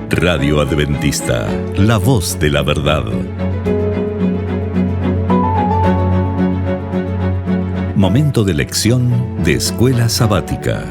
Radio Adventista, la voz de la verdad. Momento de lección de Escuela Sabática.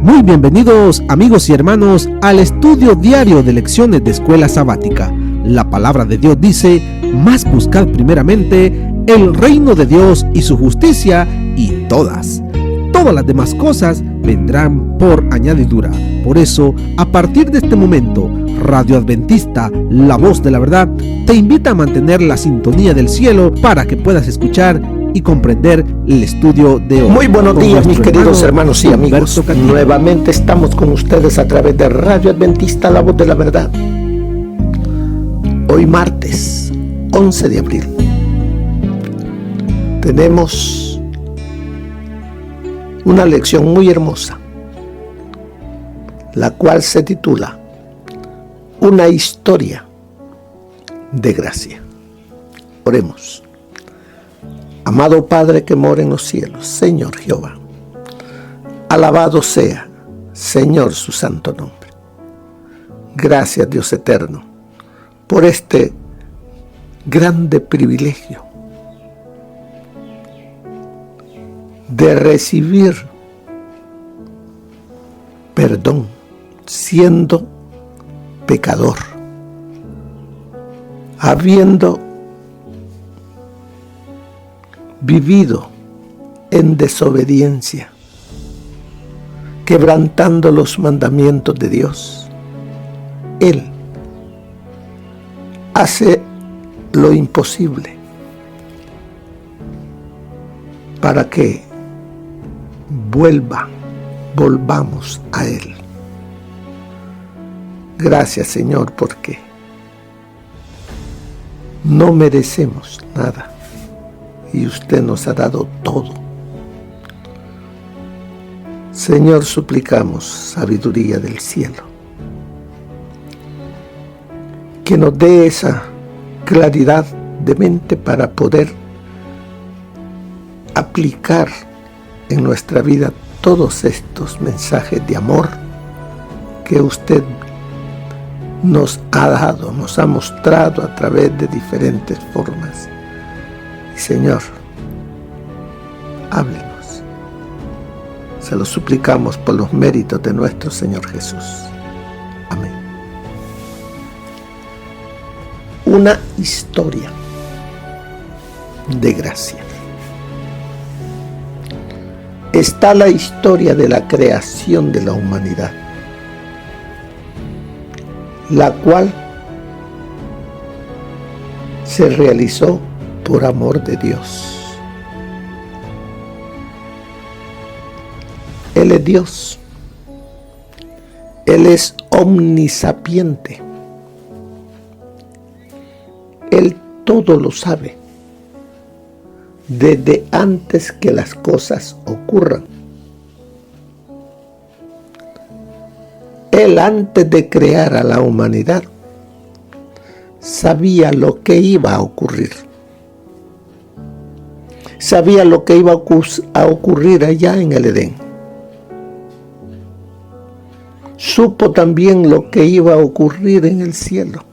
Muy bienvenidos amigos y hermanos al estudio diario de lecciones de Escuela Sabática. La palabra de Dios dice: mas buscad primeramente el reino de Dios y su justicia, y todas las demás cosas vendrán por añadidura. Por eso, a partir de este momento, Radio Adventista, la voz de la verdad, te invita a mantener la sintonía del cielo para que puedas escuchar y comprender el estudio de hoy. Muy buenos días, mis queridos hermanos y amigos. Nuevamente estamos con ustedes a través de Radio Adventista, la voz de la verdad. Hoy martes 11 de abril tenemos una lección muy hermosa, la cual se titula Una historia de gracia. Oremos. Amado Padre que mora en los cielos, Señor Jehová, alabado sea, Señor, su santo nombre. Gracias, Dios eterno, por este grande privilegio de recibir perdón siendo pecador, habiendo vivido en desobediencia, quebrantando los mandamientos de Dios. Él hace lo imposible para que volvamos a Él. Gracias, Señor, porque no merecemos nada y usted nos ha dado todo. Señor, suplicamos sabiduría del cielo, que nos dé esa claridad de mente para poder aplicar en nuestra vida todos estos mensajes de amor que usted nos ha dado, nos ha mostrado a través de diferentes formas. Y Señor, háblenos. Se lo suplicamos por los méritos de nuestro Señor Jesús. Amén. Una historia de gracia. Está la historia de la creación de la humanidad, la cual se realizó por amor de Dios. Él es Dios. Él es omnisapiente. Él todo lo sabe, desde antes que las cosas ocurran. Él, antes de crear a la humanidad, sabía lo que iba a ocurrir. Sabía lo que iba a ocurrir allá en el Edén. Supo también lo que iba a ocurrir en el cielo.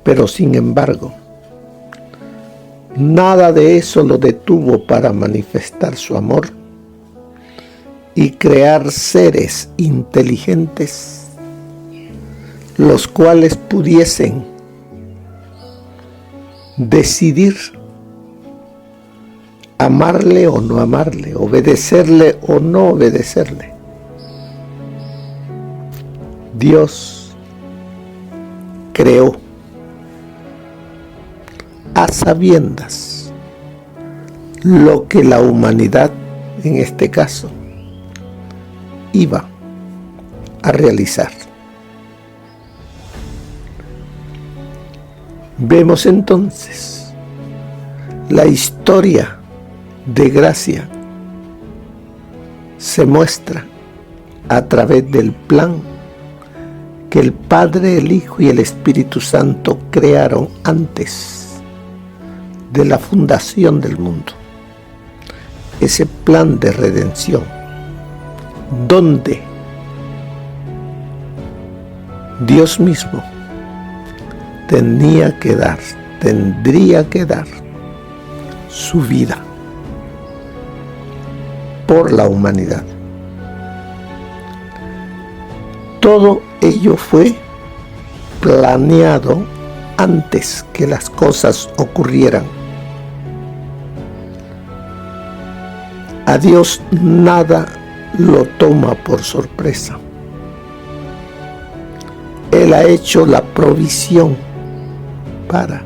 Pero sin embargo, nada de eso lo detuvo para manifestar su amor y crear seres inteligentes, los cuales pudiesen decidir amarle o no amarle, obedecerle o no obedecerle. Dios creó a sabiendas lo que la humanidad, en este caso, iba a realizar. Vemos entonces la historia de gracia se muestra a través del plan que el Padre, el Hijo y el Espíritu Santo crearon antes de la fundación del mundo. Ese plan de redención, donde Dios mismo tendría que dar su vida por la humanidad. Todo ello fue planeado antes que las cosas ocurrieran. A Dios nada lo toma por sorpresa. Él ha hecho la provisión para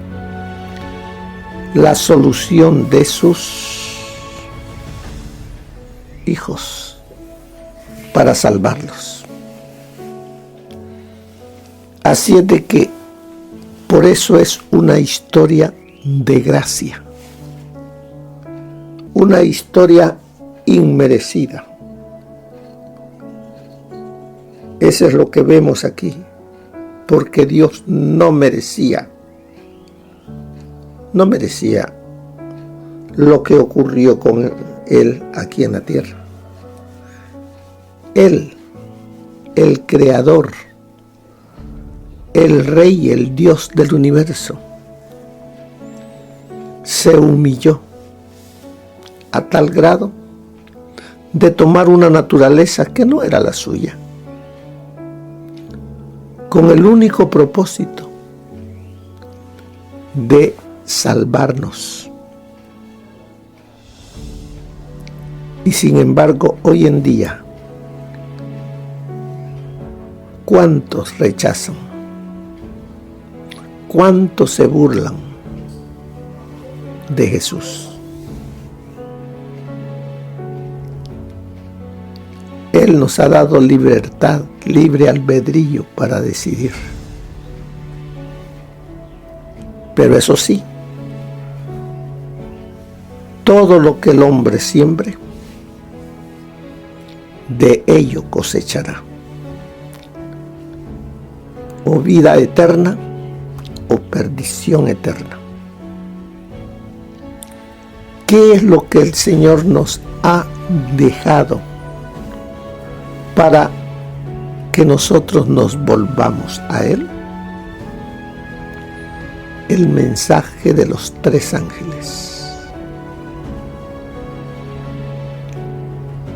la solución de sus hijos, para salvarlos. Así es de que por eso es una historia de gracia, una historia inmerecida. Eso es lo que vemos aquí, porque Dios no merecía lo que ocurrió con Él aquí en la tierra. Él, el Creador, el Rey, el Dios del universo, se humilló a tal grado de tomar una naturaleza que no era la suya, con el único propósito de salvarnos. Y sin embargo, hoy en día, ¿cuántos rechazan? ¿Cuántos se burlan de Jesús? Él nos ha dado libertad, libre albedrío para decidir. Pero eso sí, todo lo que el hombre siembre, de ello cosechará. O vida eterna o perdición eterna. ¿Qué es lo que el Señor nos ha dejado para que nosotros nos volvamos a Él? El mensaje de los 3 ángeles.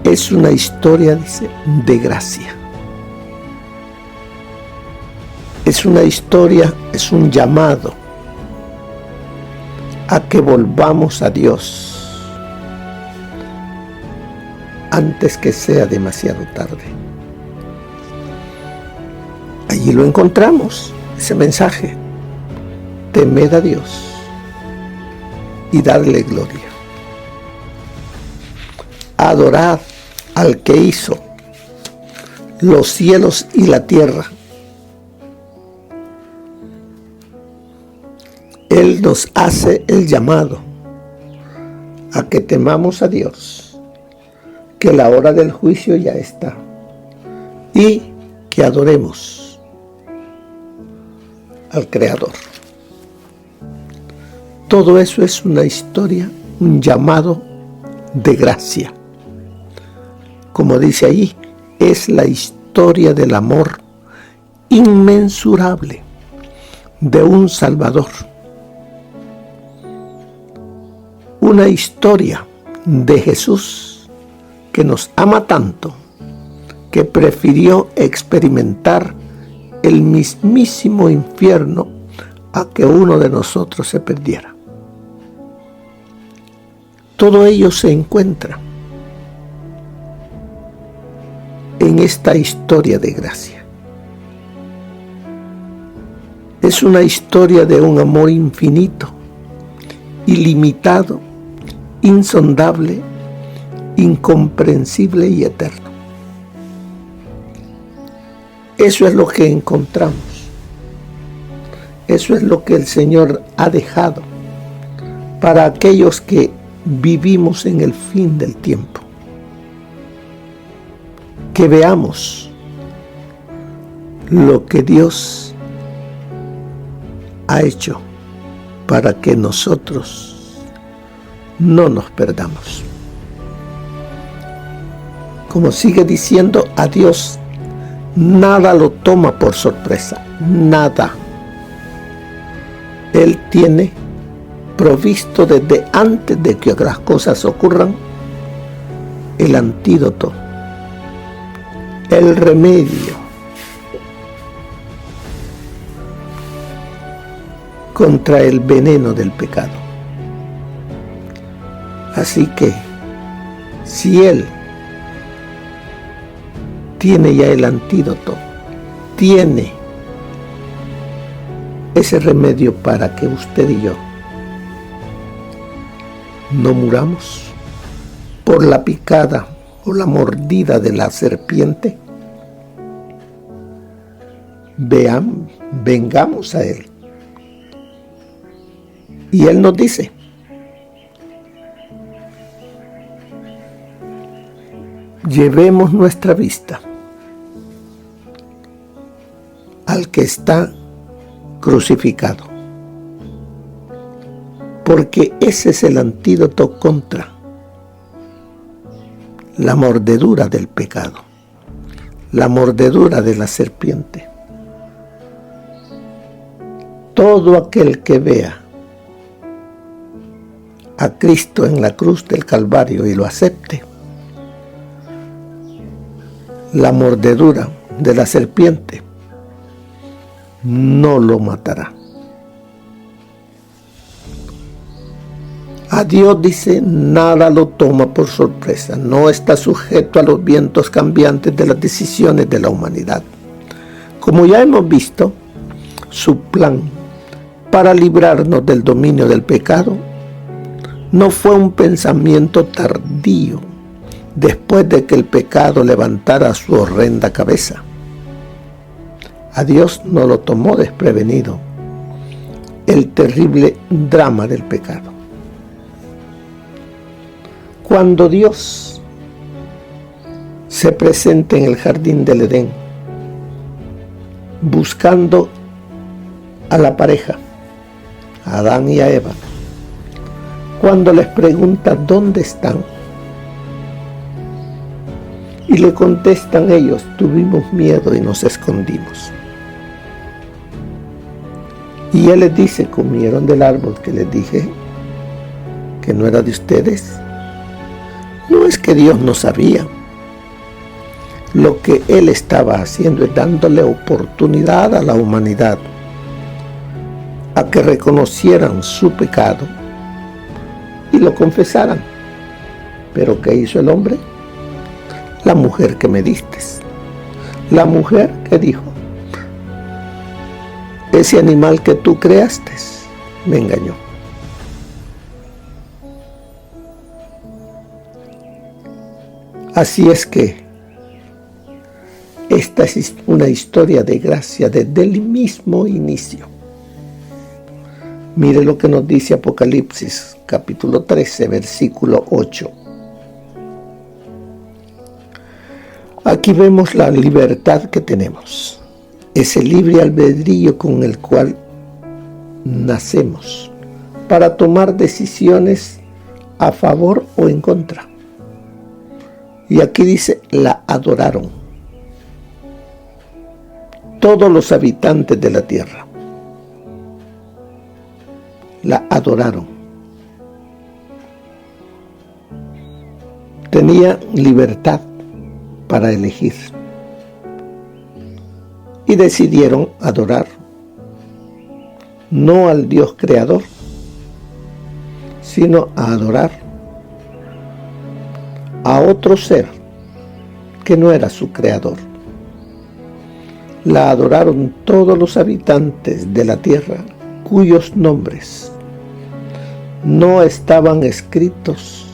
Es una historia, dice, de gracia. Es una historia, es un llamado a que volvamos a Dios antes que sea demasiado tarde. Allí lo encontramos, ese mensaje. Temed a Dios y dadle gloria. Adorad al que hizo los cielos y la tierra. Él nos hace el llamado a que temamos a Dios, que la hora del juicio ya está, y que adoremos al Creador. Todo eso es una historia, un llamado de gracia. Como dice allí, es la historia del amor inmensurable de un Salvador. Una historia de Jesús que nos ama tanto que prefirió experimentar el mismísimo infierno a que uno de nosotros se perdiera. Todo ello se encuentra en esta historia de gracia. Es una historia de un amor infinito, ilimitado, insondable, incomprensible y eterno. Eso es lo que encontramos. Eso es lo que el Señor ha dejado para aquellos que vivimos en el fin del tiempo. Que veamos lo que Dios ha hecho para que nosotros no nos perdamos. Como sigue diciendo, a Dios nada lo toma por sorpresa, nada. Él tiene provisto desde antes de que las cosas ocurran el antídoto, el remedio contra el veneno del pecado. Así que si Él tiene ya el antídoto, tiene ese remedio para que usted y yo no muramos por la picada o la mordida de la serpiente, vengamos a Él. Y Él nos dice: llevemos nuestra vista al que está crucificado, porque ese es el antídoto contra la mordedura del pecado, la mordedura de la serpiente. Todo aquel que vea a Cristo en la cruz del Calvario y lo acepte, la mordedura de la serpiente no lo matará. A Dios, dice, nada lo toma por sorpresa, no está sujeto a los vientos cambiantes de las decisiones de la humanidad. Como ya hemos visto, su plan para librarnos del dominio del pecado no fue un pensamiento tardío después de que el pecado levantara su horrenda cabeza. A Dios no lo tomó desprevenido el terrible drama del pecado. Cuando Dios se presenta en el jardín del Edén, buscando a la pareja, a Adán y a Eva, cuando les pregunta dónde están, y le contestan ellos: tuvimos miedo y nos escondimos. Y Él les dice: ¿comieron del árbol que les dije que no era de ustedes? No es que Dios no sabía. Lo que Él estaba haciendo es dándole oportunidad a la humanidad a que reconocieran su pecado y lo confesaran. ¿Pero qué hizo el hombre? La mujer que me diste, la mujer que dijo: ese animal que tú creaste me engañó. Así es que esta es una historia de gracia desde el mismo inicio. Mire lo que nos dice Apocalipsis, capítulo 13, versículo 8. Aquí vemos la libertad que tenemos, ese libre albedrío con el cual nacemos para tomar decisiones a favor o en contra. Y aquí dice: la adoraron todos los habitantes de la tierra. La adoraron. Tenía libertad para elegir. Y decidieron adorar no al Dios creador, sino a adorar a otro ser que no era su creador. La adoraron todos los habitantes de la tierra, cuyos nombres no estaban escritos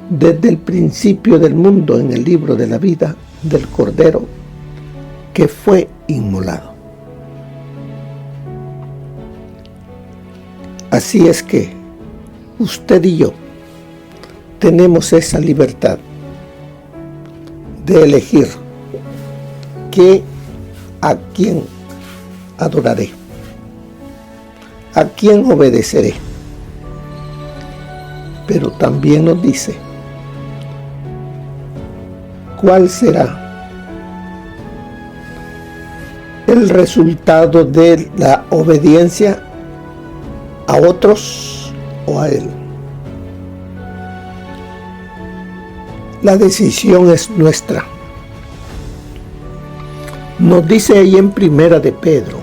desde el principio del mundo en el libro de la vida del Cordero que fue inmolado. Así es que usted y yo tenemos esa libertad de elegir a quién adoraré, a quién obedeceré. Pero también nos dice cuál será el resultado de la obediencia a otros o a Él. La decisión es nuestra. Nos dice ahí en Primera de Pedro,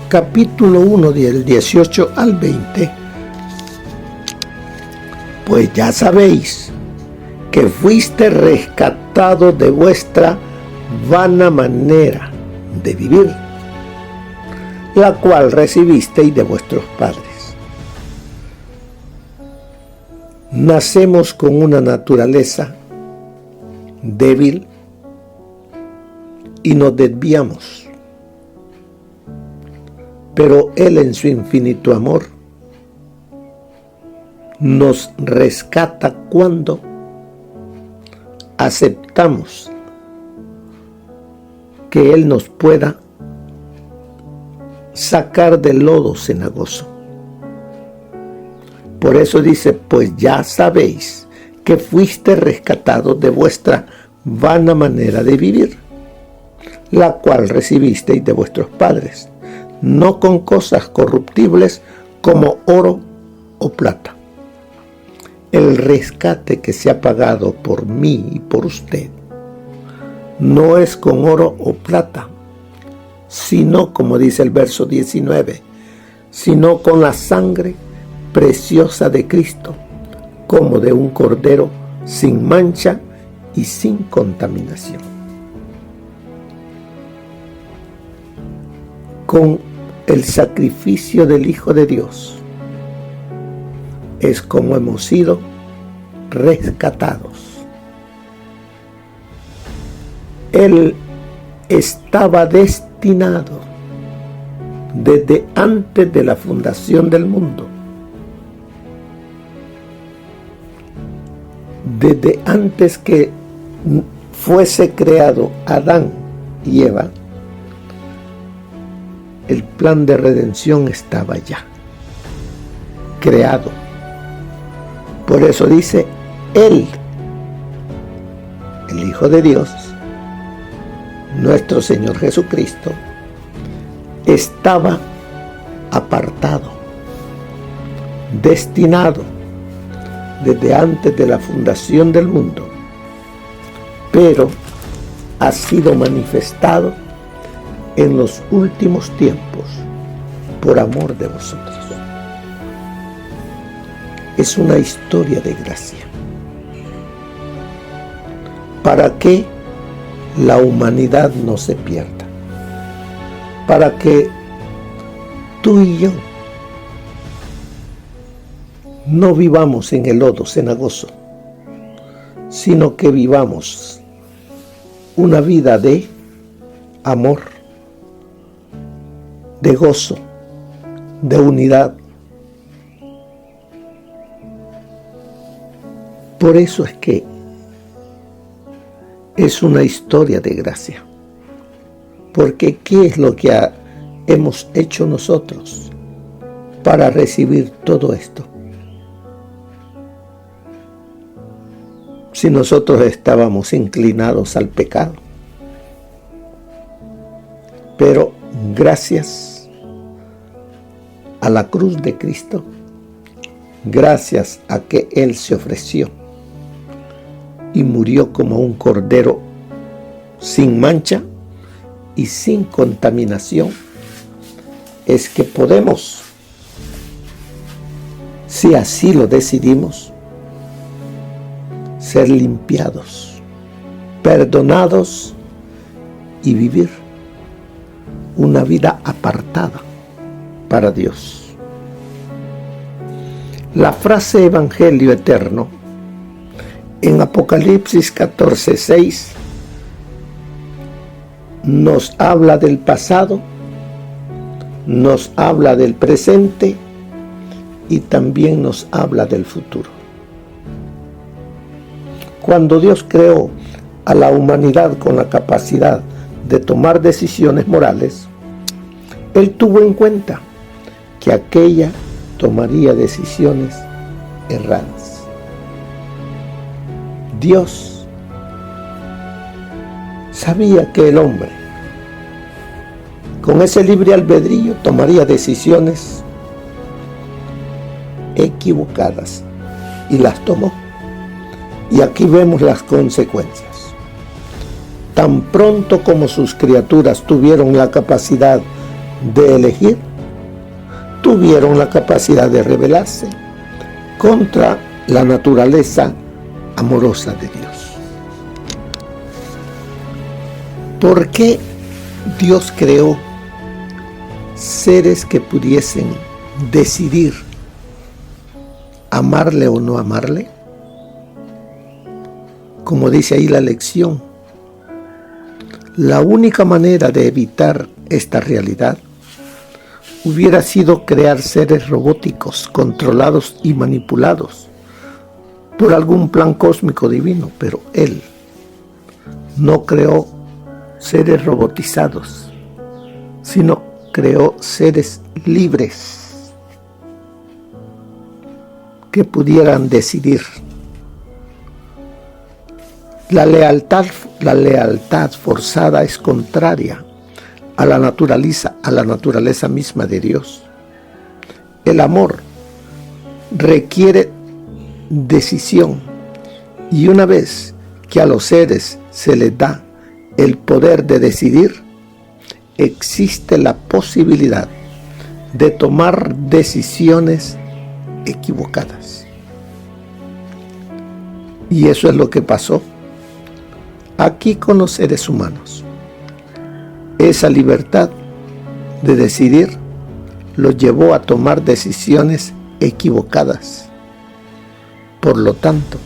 capítulo 1, del 18 al 20, pues ya sabéis que fuiste rescatados de vuestra vana manera de vivir, la cual recibisteis de vuestros padres. Nacemos con una naturaleza débil y nos desviamos, pero Él en su infinito amor nos rescata cuando aceptamos que Él nos pueda sacar del lodo cenagoso. Por eso dice, pues ya sabéis que fuiste rescatados de vuestra vana manera de vivir, la cual recibisteis de vuestros padres, no con cosas corruptibles como oro o plata. El rescate que se ha pagado por mí y por usted no es con oro o plata, sino, como dice el verso 19, sino con la sangre preciosa de Cristo, como de un cordero sin mancha y sin contaminación. Con el sacrificio del Hijo de Dios es como hemos sido rescatados. Él estaba destinado desde antes de la fundación del mundo, desde antes que fuese creado Adán y Eva. El plan de redención estaba ya creado. Por eso dice, Él, el Hijo de Dios, nuestro Señor Jesucristo, estaba apartado, destinado desde antes de la fundación del mundo, pero ha sido manifestado en los últimos tiempos por amor de vosotros. Es una historia de gracia para que la humanidad no se pierda, para que tú y yo no vivamos en el lodo cenagoso, sino que vivamos una vida de amor, de gozo, de unidad. Por eso es que es una historia de gracia. Porque ¿qué es lo que hemos hecho nosotros para recibir todo esto? Si nosotros estábamos inclinados al pecado. Pero gracias a la cruz de Cristo, gracias a que Él se ofreció y murió como un cordero sin mancha y sin contaminación, es que podemos, si así lo decidimos, ser limpiados, perdonados y vivir una vida apartada para Dios. La frase Evangelio eterno en Apocalipsis 14:6 nos habla del pasado, nos habla del presente y también nos habla del futuro. Cuando Dios creó a la humanidad con la capacidad de tomar decisiones morales, Él tuvo en cuenta que aquella tomaría decisiones erradas. Dios sabía que el hombre, con ese libre albedrío, tomaría decisiones equivocadas y las tomó. Y aquí vemos las consecuencias. Tan pronto como sus criaturas tuvieron la capacidad de elegir, tuvieron la capacidad de rebelarse contra la naturaleza amorosa de Dios. ¿Por qué Dios creó seres que pudiesen decidir amarle o no amarle? Como dice ahí la lección, la única manera de evitar esta realidad hubiera sido crear seres robóticos, controlados y manipulados por algún plan cósmico divino, pero Él no creó seres robotizados, sino creó seres libres que pudieran decidir. La lealtad forzada es contraria a la naturaleza misma de Dios. El amor requiere decisión, y una vez que a los seres se les da el poder de decidir, existe la posibilidad de tomar decisiones equivocadas. Y eso es lo que pasó aquí con los seres humanos. Esa libertad de decidir los llevó a tomar decisiones equivocadas. Por lo tanto,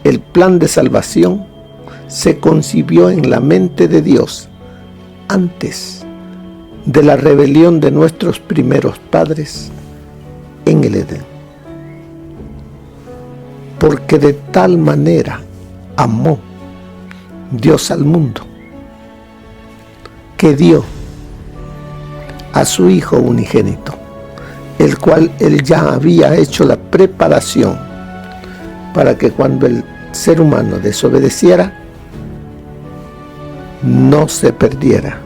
el plan de salvación se concibió en la mente de Dios antes de la rebelión de nuestros primeros padres en el Edén. Porque de tal manera amó Dios al mundo, que dio a su Hijo unigénito, el cual Él ya había hecho la preparación para que cuando el ser humano desobedeciera, no se perdiera,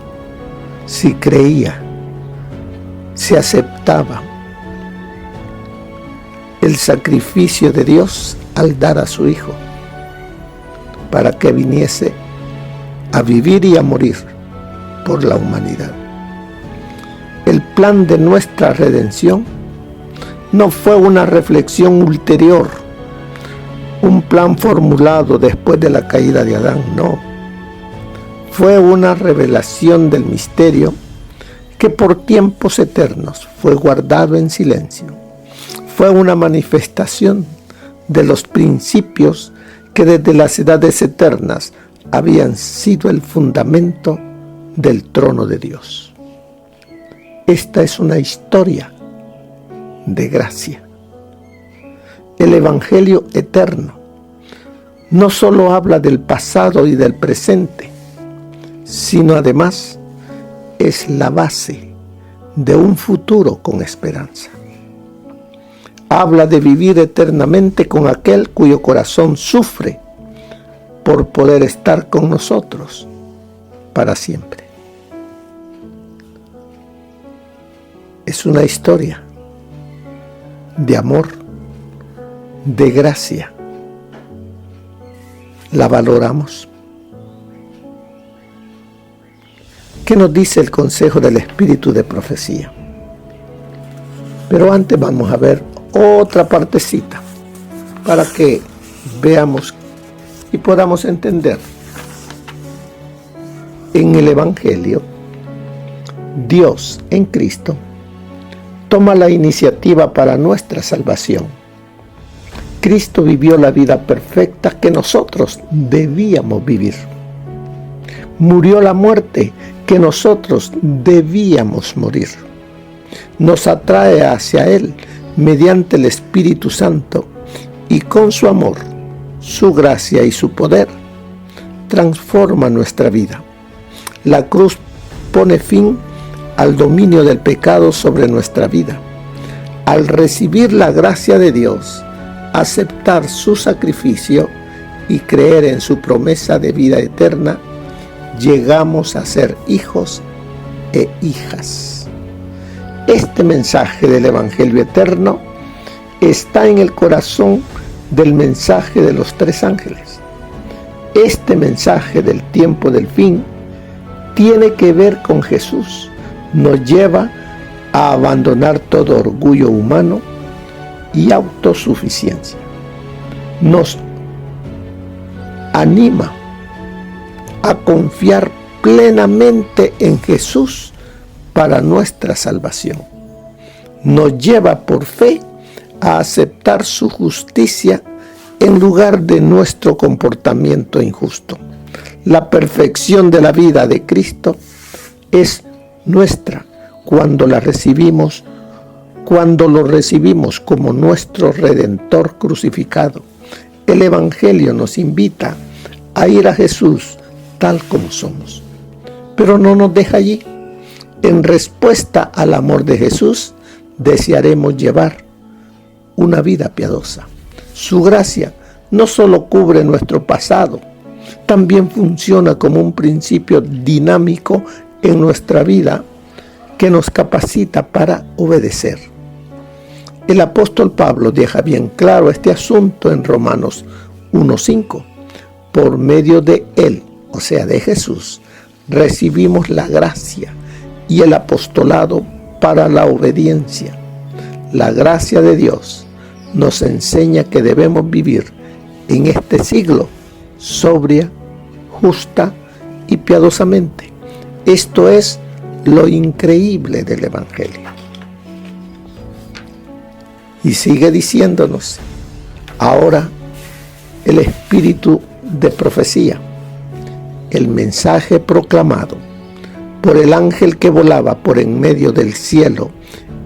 si creía, si aceptaba el sacrificio de Dios al dar a su Hijo, para que viniese a vivir y a morir por la humanidad. El plan de nuestra redención no fue una reflexión ulterior, un plan formulado después de la caída de Adán, no. Fue una revelación del misterio que por tiempos eternos fue guardado en silencio. Fue una manifestación de los principios que desde las edades eternas habían sido el fundamento del trono de Dios. Esta es una historia de gracia. El Evangelio eterno no solo habla del pasado y del presente, sino además es la base de un futuro con esperanza. Habla de vivir eternamente con aquel cuyo corazón sufre por poder estar con nosotros para siempre. Es una historia de amor, de gracia. ¿La valoramos? ¿Qué nos dice el consejo del Espíritu de profecía? Pero antes vamos a ver otra partecita para que veamos y podamos entender. En el Evangelio, Dios en Cristo toma la iniciativa para nuestra salvación. Cristo vivió la vida perfecta que nosotros debíamos vivir. Murió la muerte que nosotros debíamos morir. Nos atrae hacia Él mediante el Espíritu Santo y con su amor, su gracia y su poder transforma nuestra vida. La cruz pone fin al dominio del pecado sobre nuestra vida. Al recibir la gracia de Dios, aceptar su sacrificio y creer en su promesa de vida eterna, llegamos a ser hijos e hijas. Este mensaje del Evangelio eterno está en el corazón del mensaje de los 3 ángeles. Este mensaje del tiempo del fin tiene que ver con Jesús. Nos lleva a abandonar todo orgullo humano y autosuficiencia. Nos anima a confiar plenamente en Jesús para nuestra salvación. Nos lleva por fe a aceptar su justicia en lugar de nuestro comportamiento injusto. La perfección de la vida de Cristo es nuestra cuando lo recibimos como nuestro Redentor crucificado. El Evangelio nos invita a ir a Jesús tal como somos, pero no nos deja allí. En respuesta al amor de Jesús, desearemos llevar una vida piadosa. Su gracia no solo cubre nuestro pasado, también funciona como un principio dinámico en nuestra vida que nos capacita para obedecer. El apóstol Pablo deja bien claro este asunto en Romanos 1:5. Por medio de Él, o sea, de Jesús, recibimos la gracia y el apostolado para la obediencia. La gracia de Dios nos enseña que debemos vivir en este siglo sobria, justa y piadosamente. Esto es lo increíble del Evangelio. Y sigue diciéndonos, ahora el espíritu de profecía, el mensaje proclamado por el ángel que volaba por en medio del cielo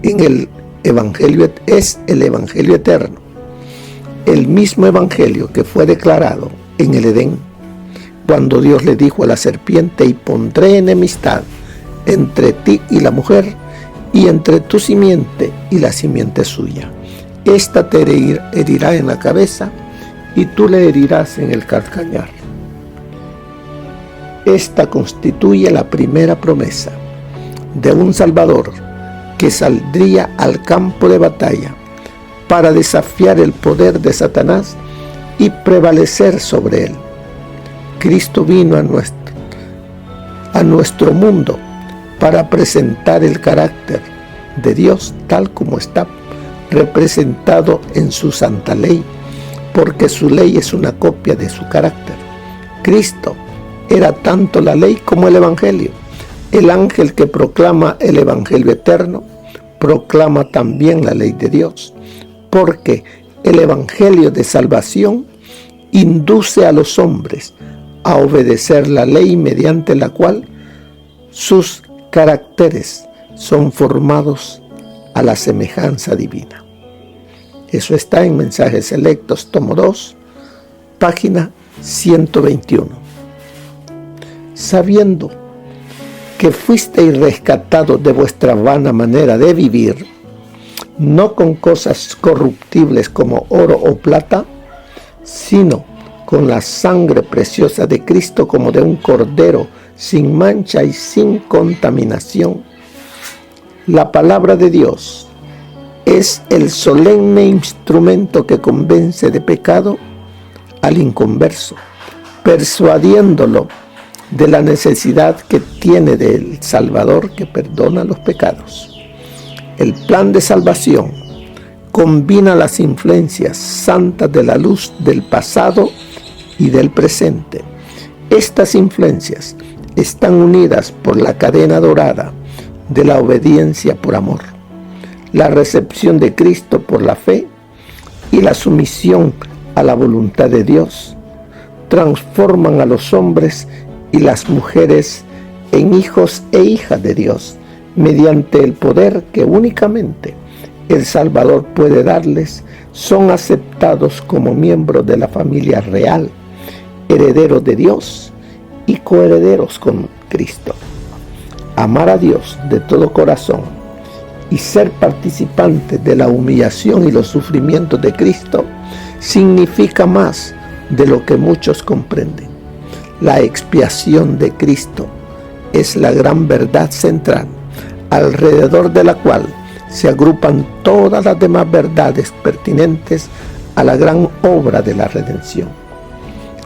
en el Evangelio, es el Evangelio eterno, el mismo Evangelio que fue declarado en el Edén, cuando Dios le dijo a la serpiente: y pondré enemistad entre ti y la mujer, y entre tu simiente y la simiente suya. Esta te herirá en la cabeza, y tú le herirás en el calcañar. Esta constituye la primera promesa de un Salvador que saldría al campo de batalla para desafiar el poder de Satanás y prevalecer sobre él. Cristo vino a nuestro mundo para presentar el carácter de Dios tal como está representado en su santa ley, porque su ley es una copia de su carácter. Cristo era tanto la ley como el Evangelio. El ángel que proclama el Evangelio eterno proclama también la ley de Dios, porque el Evangelio de salvación induce a los hombres a obedecer la ley mediante la cual sus caracteres son formados a la semejanza divina. Eso está en Mensajes Selectos, tomo 2, página 121. Sabiendo que fuisteis rescatados de vuestra vana manera de vivir, no con cosas corruptibles como oro o plata, sino con la sangre preciosa de Cristo, como de un cordero sin mancha y sin contaminación. La palabra de Dios es el solemne instrumento que convence de pecado al inconverso, persuadiéndolo de la necesidad que tiene del Salvador que perdona los pecados. El plan de salvación combina las influencias santas de la luz del pasado y del presente. Estas influencias están unidas por la cadena dorada de la obediencia por amor, la recepción de Cristo por la fe y la sumisión a la voluntad de Dios. Transforman a los hombres y las mujeres en hijos e hijas de Dios mediante el poder que únicamente el Salvador puede darles. Son aceptados como miembros de la familia real, herederos de Dios y coherederos con Cristo. Amar a Dios de todo corazón y ser participantes de la humillación y los sufrimientos de Cristo significa más de lo que muchos comprenden. La expiación de Cristo es la gran verdad central, alrededor de la cual se agrupan todas las demás verdades pertinentes a la gran obra de la redención.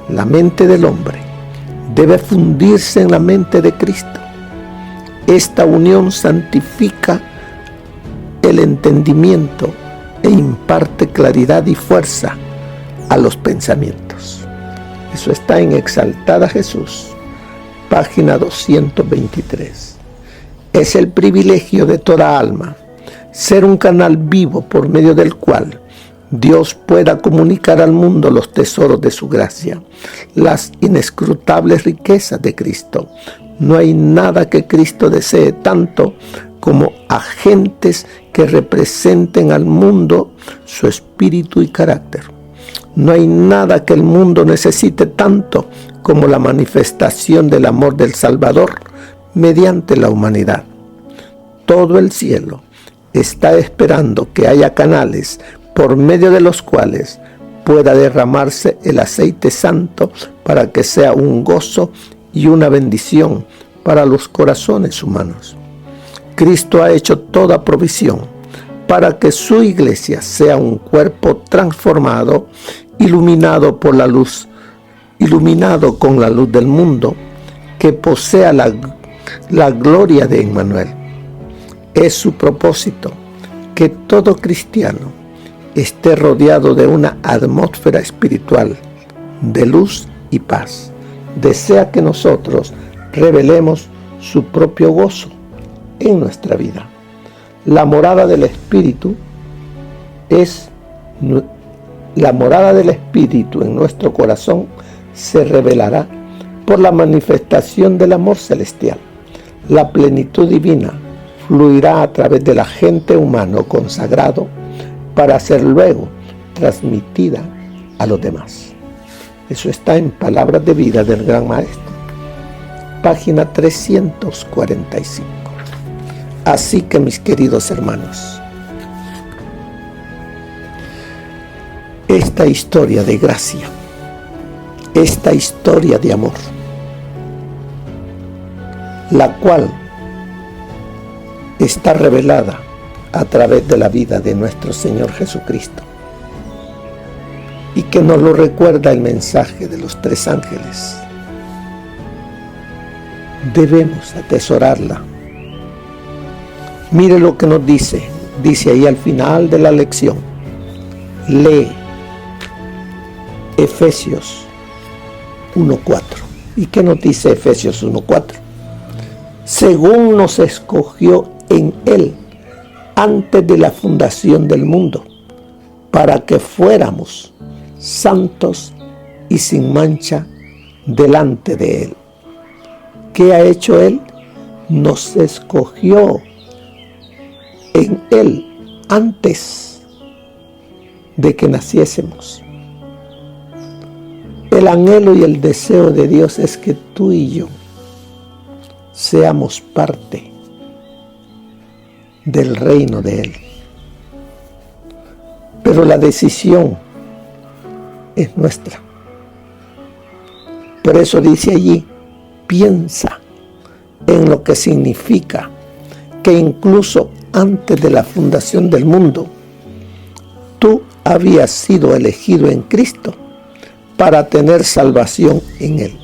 La mente del hombre debe fundirse en la mente de Cristo. Esta unión santifica el entendimiento e imparte claridad y fuerza a los pensamientos. Eso está en Exaltada Jesús, página 223. Es el privilegio de toda alma ser un canal vivo por medio del cual Dios pueda comunicar al mundo los tesoros de su gracia, las inescrutables riquezas de Cristo. No hay nada que Cristo desee tanto como agentes que representen al mundo su espíritu y carácter. No hay nada que el mundo necesite tanto como la manifestación del amor del Salvador mediante la humanidad. Todo el cielo está esperando que haya canales por medio de los cuales pueda derramarse el aceite santo para que sea un gozo y una bendición para los corazones humanos. Cristo ha hecho toda provisión para que su iglesia sea un cuerpo transformado, iluminado por la luz, iluminado con la luz del mundo, que posea la gloria de Emmanuel. Es su propósito que todo cristiano esté rodeado de una atmósfera espiritual de luz y paz. Desea que nosotros revelemos su propio gozo en nuestra vida. La morada del Espíritu en nuestro corazón se revelará por la manifestación del amor celestial. La plenitud divina fluirá a través del agente humano consagrado para ser luego transmitida a los demás. Eso está en Palabras de Vida del Gran Maestro, página 345. Así que, mis queridos hermanos, esta historia de gracia, esta historia de amor, la cual está revelada a través de la vida de nuestro Señor Jesucristo, y que nos lo recuerda el mensaje de los 3 ángeles, debemos atesorarla. Mire lo que nos dice ahí al final de la lección. Lee Efesios 1:4. ¿Y qué nos dice Efesios 1:4? Según nos escogió en Él antes de la fundación del mundo, para que fuéramos santos y sin mancha delante de Él. ¿Qué ha hecho Él? Nos escogió en Él antes de que naciésemos. El anhelo y el deseo de Dios es que tú y yo seamos parte del reino de Él. Pero la decisión es nuestra. Por eso dice allí, piensa en lo que significa que incluso antes de la fundación del mundo, tú habías sido elegido en Cristo para tener salvación en Él.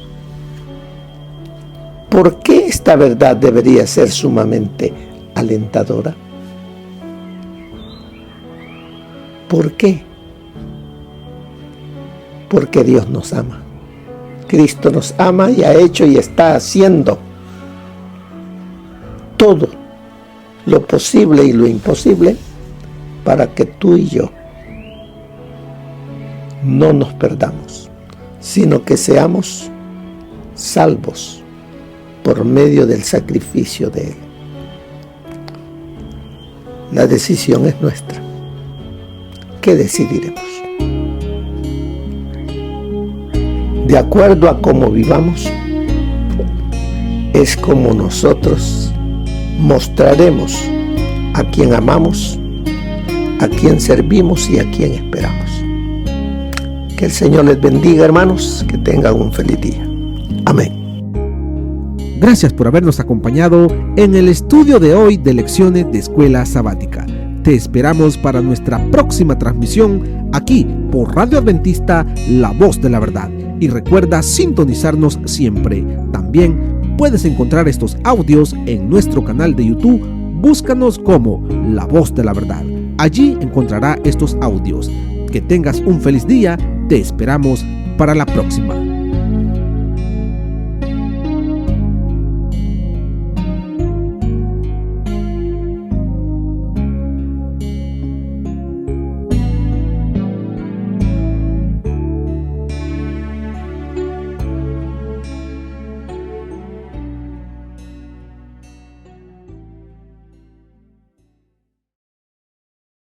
¿Por qué esta verdad debería ser sumamente alentadora? ¿Por qué? Porque Dios nos ama. Cristo nos ama y ha hecho y está haciendo todo lo posible y lo imposible para que tú y yo no nos perdamos, sino que seamos salvos por medio del sacrificio de Él. La decisión es nuestra. ¿Qué decidiremos? De acuerdo a cómo vivamos, es como nosotros mostraremos a quien amamos, a quien servimos y a quien esperamos. Que el Señor les bendiga, hermanos, que tengan un feliz día. Amén. Gracias por habernos acompañado en el estudio de hoy de Lecciones de Escuela Sabática. Te esperamos para nuestra próxima transmisión aquí por Radio Adventista, La Voz de la Verdad. Y recuerda sintonizarnos siempre. También puedes encontrar estos audios en nuestro canal de YouTube. Búscanos como La Voz de la Verdad. Allí encontrará estos audios. Que tengas un feliz día. Te esperamos para la próxima.